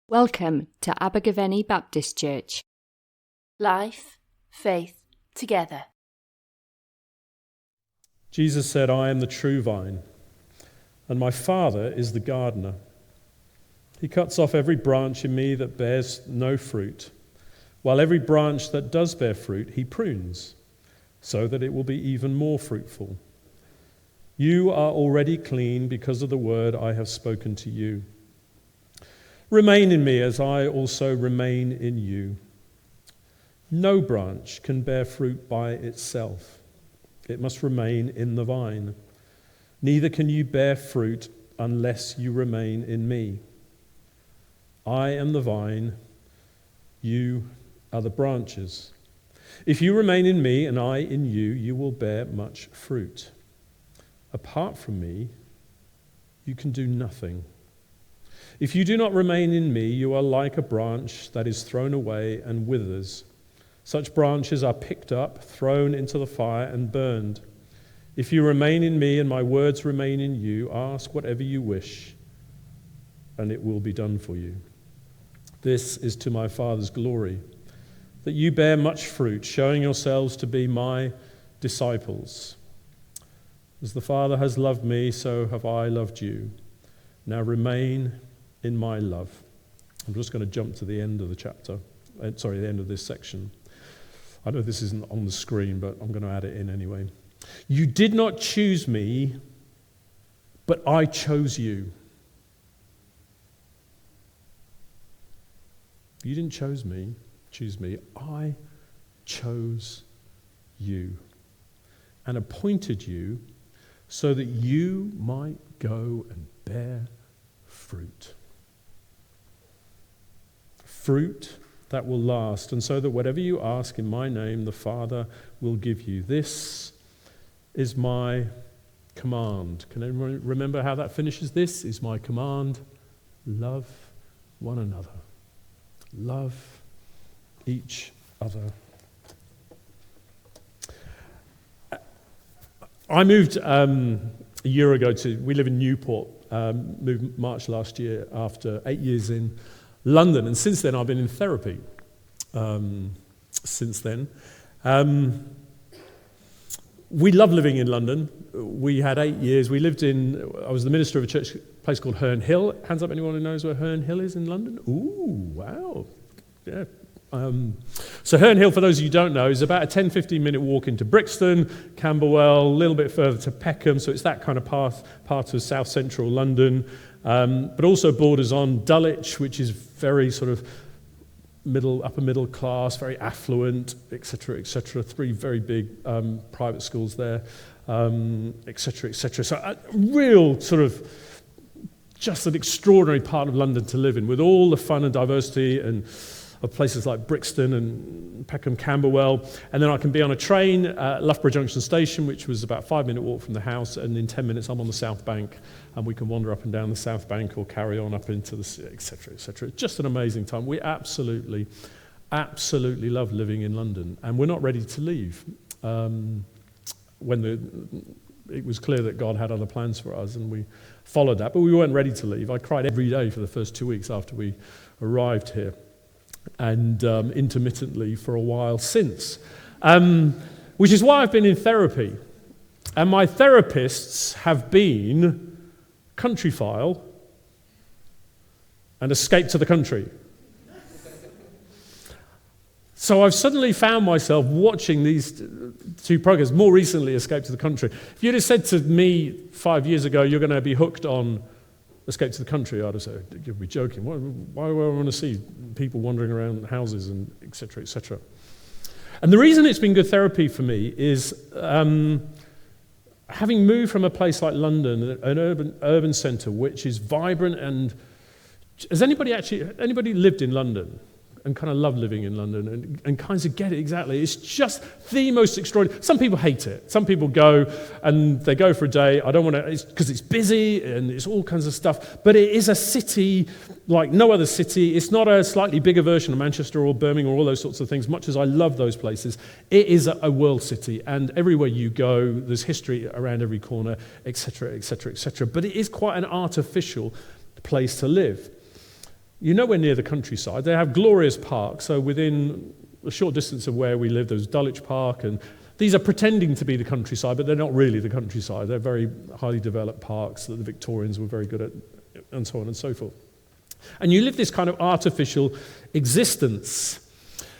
Welcome to Abergavenny Baptist Church. Life, faith, together. Jesus said, "I am the true vine, and my Father is the gardener. He cuts off every branch in me that bears no fruit, while every branch that does bear fruit he prunes, so that it will be even more fruitful. You are already clean because of the word I have spoken to you. Remain in me as I also remain in you. No branch can bear fruit by itself. It must remain in the vine. Neither can you bear fruit unless you remain in me. I am the vine, you are the branches. If you remain in me and I in you, you will bear much fruit. Apart from me, you can do nothing. If you do not remain in me, you are like a branch that is thrown away and withers. Such branches are picked up, thrown into the fire, and burned. If you remain in me and my words remain in you, ask whatever you wish, and it will be done for you. This is to my Father's glory, that you bear much fruit, showing yourselves to be my disciples. As the Father has loved me, so have I loved you. Now remain in my love." I'm just going to jump to the end of the chapter. The end of this section. I know this isn't on the screen, but I'm going to add it in anyway. You did not choose me, but I chose you. You didn't choose me. I chose you and appointed you so that you might go and bear fruit. Fruit that will last, and so that whatever you ask in my name, the Father will give you. This is my command. Can anyone remember how that finishes? This is my command. Love one another. Love each other. I moved a year ago we live in Newport, moved March last year after 8 years in London, and since then I've been in therapy. We love living in London. We had 8 years. I was the minister of a church place called Herne Hill. Hands up anyone who knows where Herne Hill is in London? Ooh, wow. Yeah. So Herne Hill, for those of you who don't know, is about a 10-15 minute walk into Brixton, Camberwell, a little bit further to Peckham, so it's that kind of part of south central London, but also borders on Dulwich, which is very sort of upper middle class, very affluent, etc., etc. 3 very big private schools there, etc., etc. So a real sort of just an extraordinary part of London to live in, with all the fun and diversity and of places like Brixton and Peckham, Camberwell. And then I can be on a train at Loughborough Junction Station, which was about a 5-minute walk from the house, and in 10 minutes I'm on the South Bank, and we can wander up and down the South Bank or carry on up into the city, etc., etc. Just an amazing time. We absolutely love living in London, and we're not ready to leave. It was clear that God had other plans for us, and we followed that, but we weren't ready to leave. I cried every day for the first 2 weeks after we arrived here, and intermittently for a while since, which is why I've been in therapy. And my therapists have been Countryfile and Escape to the Country. So I've suddenly found myself watching these 2 programs, more recently Escape to the Country. If you'd have said to me 5 years ago, you're going to be hooked on Escape to the Country, I'd have said, you'd be joking. Why would I want to see people wandering around houses and et cetera, et cetera? And the reason it's been good therapy for me is having moved from a place like London, an urban centre, which is vibrant, and has anybody lived in London and kind of love living in London and kind of get it exactly? It's just the most extraordinary. Some people hate it. Some people go and they go for a day. I don't want to, because it's busy and it's all kinds of stuff. But it is a city like no other city. It's not a slightly bigger version of Manchester or Birmingham or all those sorts of things. Much as I love those places, it is a world city. And everywhere you go, there's history around every corner, etc., etc., etc. But it is quite an artificial place to live. You're nowhere near the countryside. They have glorious parks. So within a short distance of where we live, there's Dulwich Park, and these are pretending to be the countryside, but they're not really the countryside. They're very highly developed parks that the Victorians were very good at, and so on and so forth. And you live this kind of artificial existence.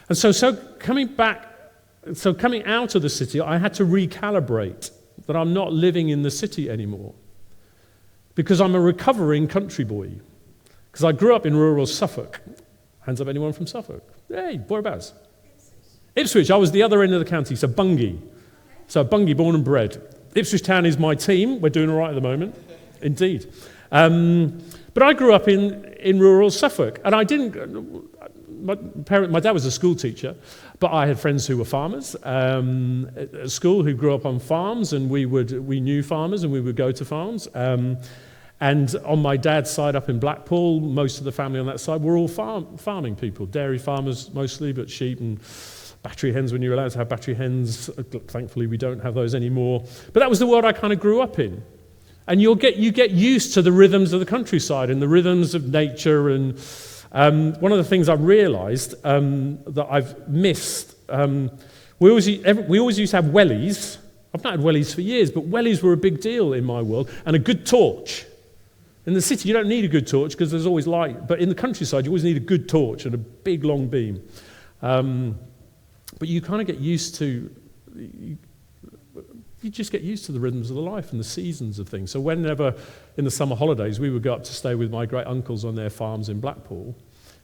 And so coming out of the city, I had to recalibrate that I'm not living in the city anymore, because I'm a recovering country boy. Because I grew up in rural Suffolk. Hands up, anyone from Suffolk? Hey, whereabouts? Ipswich. I was the other end of the county, so Bungay. So Bungay, born and bred. Ipswich Town is my team. We're doing all right at the moment. Indeed. But I grew up in rural Suffolk, and I didn't... My dad was a school teacher, but I had friends who were farmers at school who grew up on farms, and we knew farmers, and we would go to farms. And on my dad's side up in Blackpool, most of the family on that side were all farming people, dairy farmers mostly, but sheep and battery hens when you were allowed to have battery hens. Thankfully, we don't have those anymore. But that was the world I kind of grew up in. And you get used to the rhythms of the countryside and the rhythms of nature. And one of the things I realised that I've missed, we always used to have wellies. I've not had wellies for years, but wellies were a big deal in my world, and a good torch. In the city, you don't need a good torch because there's always light. But in the countryside, you always need a good torch and a big, long beam. But you kind of get used to... You just get used to the rhythms of the life and the seasons of things. So whenever, in the summer holidays, we would go up to stay with my great uncles on their farms in Blackpool,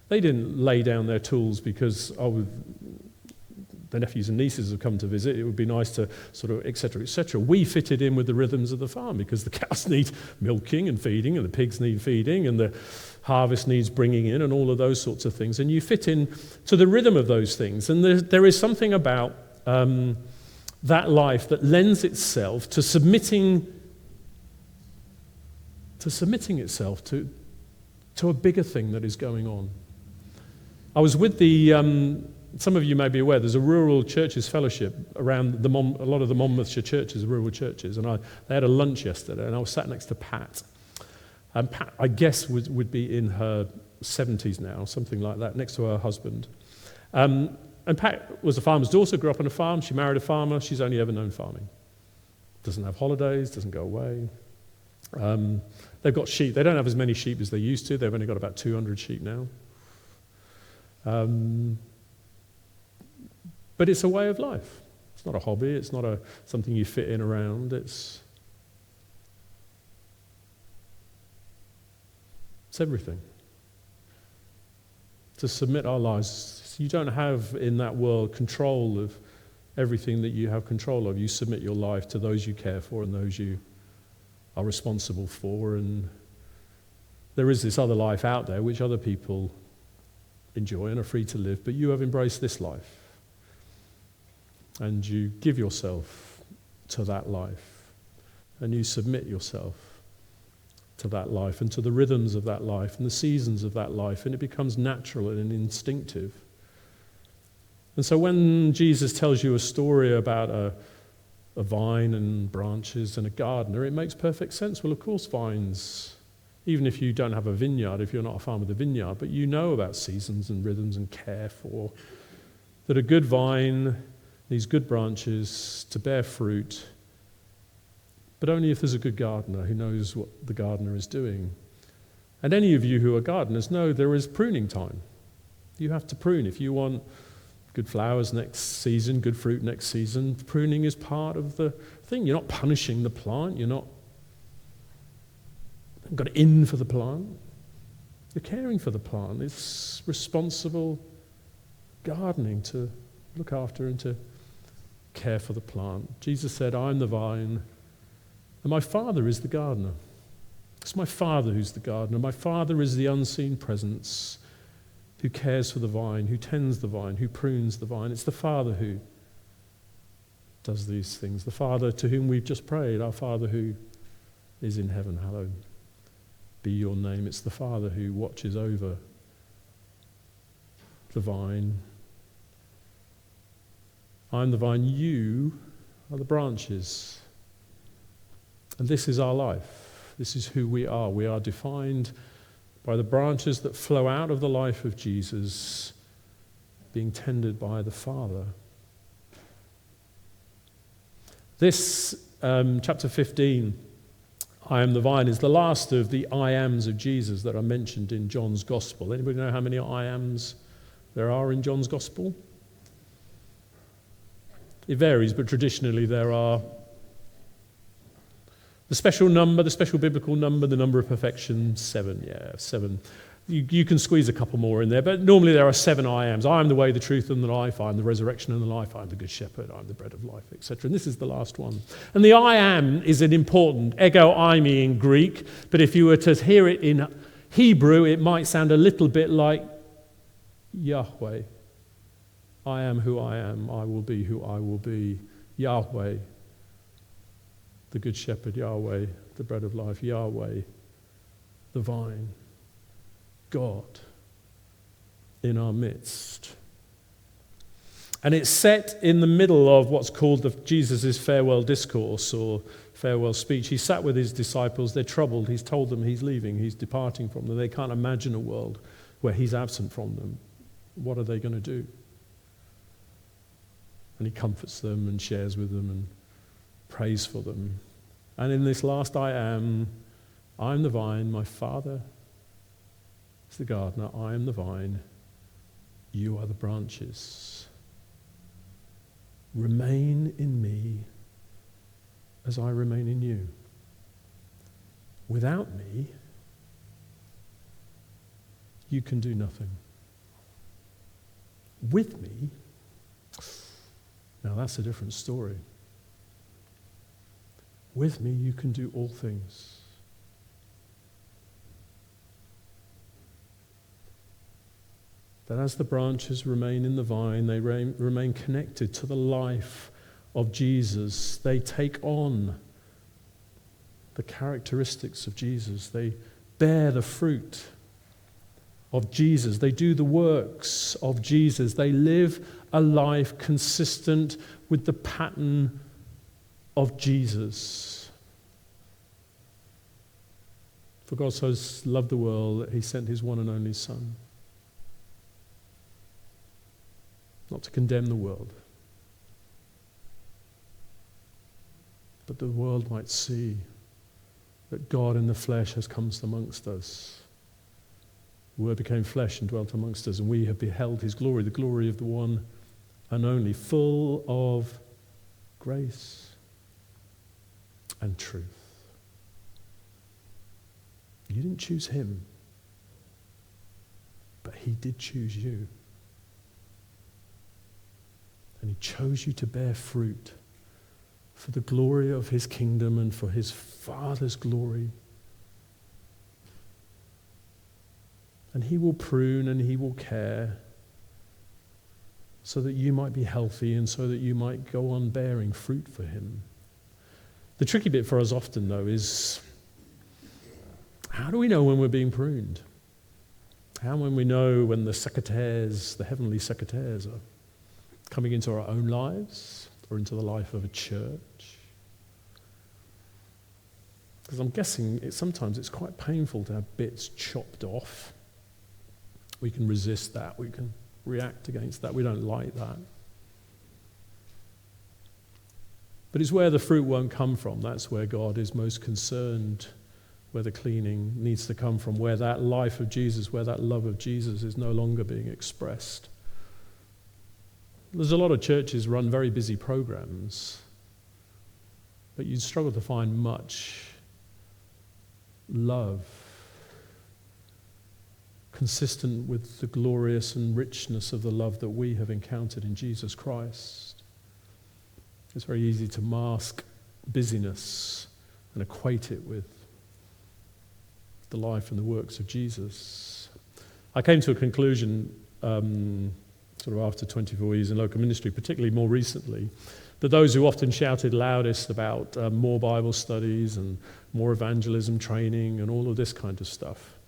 they didn't lay down their tools because, the nephews and nieces have come to visit, it would be nice to sort of, et cetera, et cetera. We fitted in with the rhythms of the farm because the cows need milking and feeding, and the pigs need feeding, and the harvest needs bringing in, and all of those sorts of things. And you fit in to the rhythm of those things. And there is something about that life that lends itself to submitting itself to a bigger thing that is going on. I was with some of you may be aware, there's a rural churches fellowship around a lot of the Monmouthshire churches, rural churches, and they had a lunch yesterday, and I was sat next to Pat. And Pat, I guess, would be in her 70s now, something like that, next to her husband. And Pat was a farmer's daughter, grew up on a farm, she married a farmer, she's only ever known farming. Doesn't have holidays, doesn't go away. They've got sheep, they don't have as many sheep as they used to, they've only got about 200 sheep now. But it's a way of life. It's not a hobby, it's not something you fit in around, it's everything. To submit our lives. You don't have in that world control of everything that you have control of. You submit your life to those you care for and those you are responsible for. And there is this other life out there which other people enjoy and are free to live, but you have embraced this life. And you give yourself to that life. And you submit yourself to that life and to the rhythms of that life and the seasons of that life, and it becomes natural and instinctive. And so when Jesus tells you a story about a vine and branches and a gardener, it makes perfect sense. Well, of course, vines, even if you don't have a vineyard, if you're not a farmer with a vineyard, but you know about seasons and rhythms and care for, that a good vine needs good branches to bear fruit, but only if there's a good gardener who knows what the gardener is doing. And any of you who are gardeners know there is pruning time. You have to prune. If you want good flowers next season, good fruit next season, pruning is part of the thing. You're not punishing the plant. You've got it in for the plant. You're caring for the plant. It's responsible gardening to look after and to care for the plant. Jesus said, I'm the vine, and my Father is the gardener. It's my Father who's the gardener. My Father is the unseen presence who cares for the vine, who tends the vine, who prunes the vine. It's the Father who does these things. The Father to whom we've just prayed, our Father who is in heaven, hallowed be your name. It's the Father who watches over the vine. I'm the vine, you are the branches. And this is our life. This is who we are. We are defined by the branches that flow out of the life of Jesus being tended by the Father. This chapter 15, I am the vine, is the last of the I ams of Jesus that are mentioned in John's Gospel. Anybody know how many I ams there are in John's Gospel? It varies, but traditionally there are the special number, the special biblical number, the number of perfection, 7. Yeah, 7. You can squeeze a couple more in there, but normally there are 7 I ams. I am the way, the truth, and the life. I am the resurrection and the life. I am the good shepherd. I am the bread of life, etc. And this is the last one. And the I am is an important, ego eimi in Greek, but if you were to hear it in Hebrew, it might sound a little bit like Yahweh. I am who I am. I will be who I will be. Yahweh, the good shepherd. Yahweh, the bread of life. Yahweh, the vine. God in our midst. And it's set in the middle of what's called Jesus' farewell discourse or farewell speech. He sat with his disciples. They're troubled. He's told them he's leaving. He's departing from them. They can't imagine a world where he's absent from them. What are they going to do? And he comforts them and shares with them and prays for them. And in this last I'm the vine, my Father is the gardener, I am the vine, you are the branches. Remain in me as I remain in you. Without me, you can do nothing. With me, now that's a different story. With me, you can do all things. That as the branches remain in the vine, they remain connected to the life of Jesus. They take on the characteristics of Jesus. They bear the fruit of Jesus. They do the works of Jesus. They live a life consistent with the pattern of Jesus. For God so loved the world that he sent his one and only Son. Not to condemn the world, but the world might see that God in the flesh has come amongst us. The Word became flesh and dwelt amongst us, and we have beheld his glory, the glory of the one and only, full of grace and truth. You didn't choose him, but he did choose you. And he chose you to bear fruit for the glory of his kingdom and for his Father's glory. And he will prune and he will care so that you might be healthy and so that you might go on bearing fruit for him. The tricky bit for us often, though, is how do we know when we're being pruned? How when we know when the secretaires, the heavenly secretaires, are coming into our own lives or into the life of a church? Because I'm guessing sometimes it's quite painful to have bits chopped off. We can resist that. We can react against that. We don't like that. But it's where the fruit won't come from. That's where God is most concerned, where the cleaning needs to come from, where that life of Jesus, where that love of Jesus is no longer being expressed. There's a lot of churches run very busy programs, but you'd struggle to find much love consistent with the glorious and richness of the love that we have encountered in Jesus Christ. It's very easy to mask busyness and equate it with the life and the works of Jesus. I came to a conclusion sort of after 24 years in local ministry, particularly more recently, that those who often shouted loudest about more Bible studies and more evangelism training and all of this kind of stuff.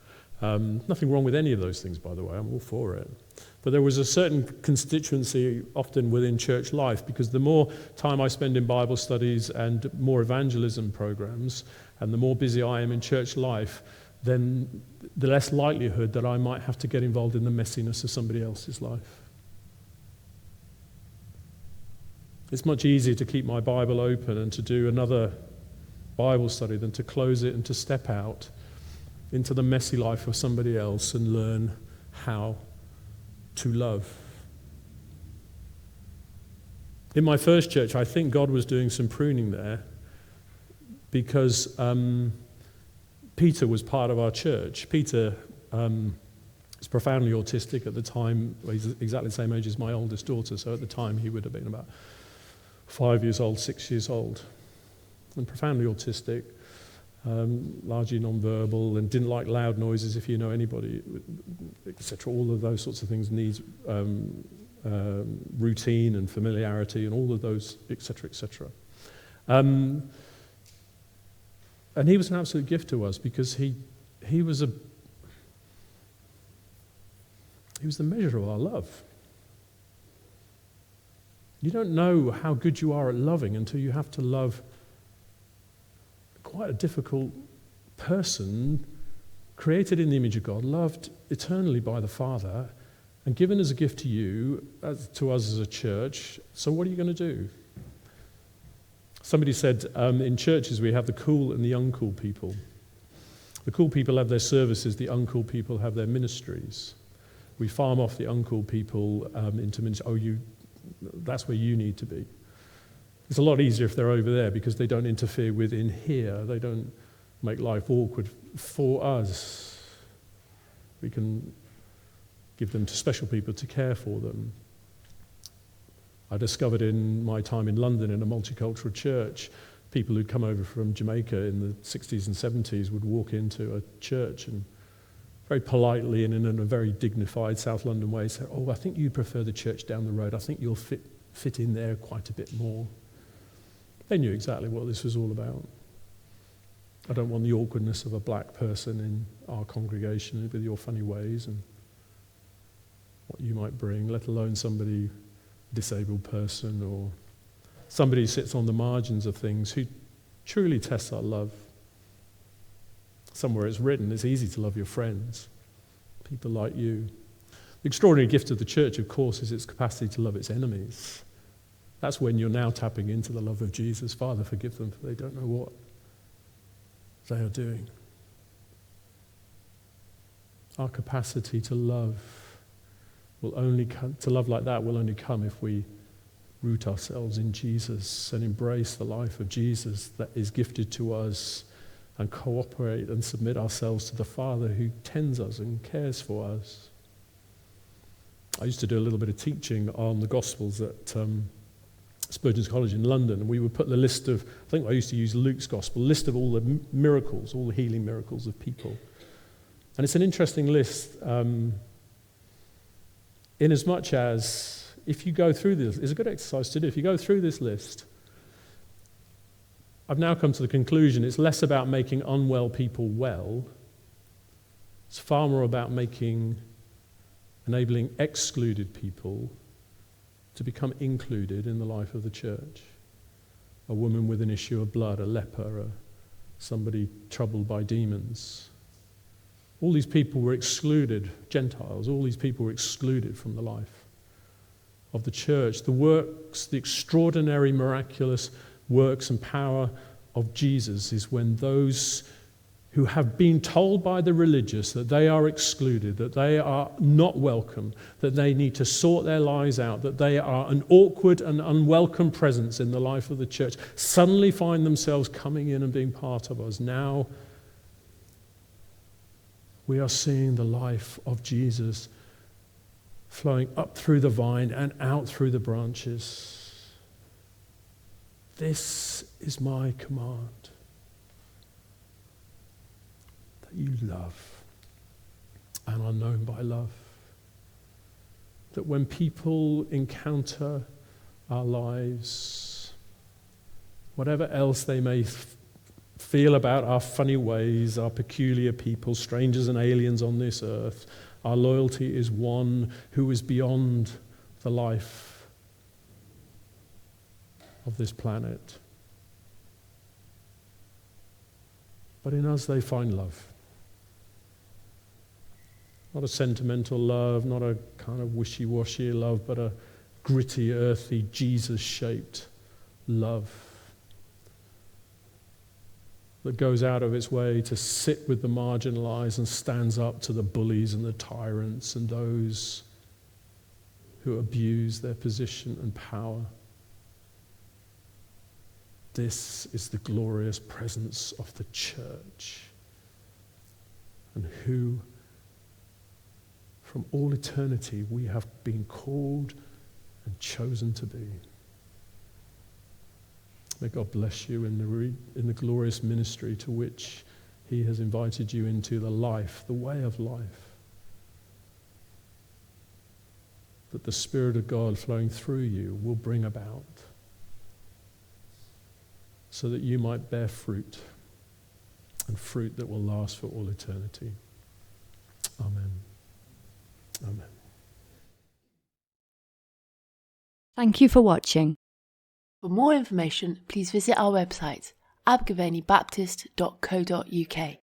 Nothing wrong with any of those things, by the way, I'm all for it. But there was a certain constituency often within church life, because the more time I spend in Bible studies and more evangelism programs, and the more busy I am in church life, then the less likelihood that I might have to get involved in the messiness of somebody else's life. It's much easier to keep my Bible open and to do another Bible study than to close it and to step out into the messy life of somebody else and learn how to love. In my first church, I think God was doing some pruning there because Peter was part of our church. Peter was profoundly autistic at the time. Well, he's exactly the same age as my oldest daughter, so at the time he would have been about 5 years old, 6 years old, and profoundly autistic, largely non-verbal, and didn't like loud noises, if you know anybody, etc. All of those sorts of things needs routine and familiarity and all of those, etc., etc. And he was an absolute gift to us because he was the measure of our love. You don't know how good you are at loving until you have to love quite a difficult person, created in the image of God, loved eternally by the Father, and given as a gift to you, to us as a church. So what are you going to do? Somebody said, in churches we have the cool and the uncool people. The cool people have their services, the uncool people have their ministries. We farm off the uncool people into ministry. That's where you need to be. It's a lot easier if they're over there because they don't interfere with in here. They don't make life awkward for us. We can give them to special people to care for them. I discovered in my time in London in a multicultural church, people who'd come over from Jamaica in the 60s and 70s would walk into a church and very politely and in a very dignified South London way say, "Oh, I think you prefer the church down the road. I think you'll fit in there quite a bit more." They knew exactly what this was all about. I don't want the awkwardness of a black person in our congregation with your funny ways and what you might bring, let alone somebody, disabled person or somebody who sits on the margins of things who truly tests our love. Somewhere it's written, it's easy to love your friends, people like you. The extraordinary gift of the church, of course, is its capacity to love its enemies. That's when you're now tapping into the love of Jesus. Father, forgive them, for they don't know what they are doing. Our capacity to love will only come, to love like that will only come if we root ourselves in Jesus and embrace the life of Jesus that is gifted to us and cooperate and submit ourselves to the Father who tends us and cares for us. I used to do a little bit of teaching on the Gospels at Spurgeon's College in London, and we would put the list of, I think I used to use Luke's Gospel, list of all the miracles, all the healing miracles of people. And it's an interesting list, in as much as if you go through this, it's a good exercise to do. If you go through this list, I've now come to the conclusion it's less about making unwell people well. It's far more about enabling excluded people to become included in the life of the church. A woman with an issue of blood, a leper, somebody troubled by demons. All these people were excluded, Gentiles, all these people were excluded from the life of the church. The works, the extraordinary, miraculous works and power of Jesus is when those who have been told by the religious that they are excluded, that they are not welcome, that they need to sort their lives out, that they are an awkward and unwelcome presence in the life of the church, suddenly find themselves coming in and being part of us. Now we are seeing the life of Jesus flowing up through the vine and out through the branches. This is my command, that you love and are known by love. That when people encounter our lives, whatever else they may feel about our funny ways, our peculiar people, strangers and aliens on this earth, our loyalty is one who is beyond the life of this planet. But in us they find love. Not a sentimental love, not a kind of wishy-washy love, but a gritty, earthy, Jesus-shaped love that goes out of its way to sit with the marginalized and stands up to the bullies and the tyrants and those who abuse their position and power. This is the glorious presence of the church, and who from all eternity we have been called and chosen to be. May God bless you in the glorious ministry to which He has invited you into, the life, the way of life. That the Spirit of God flowing through you will bring about, so that you might bear fruit, and fruit that will last for all eternity. Amen. Amen. Thank you for watching. For more information, please visit our website, abergavenybaptist.co.uk.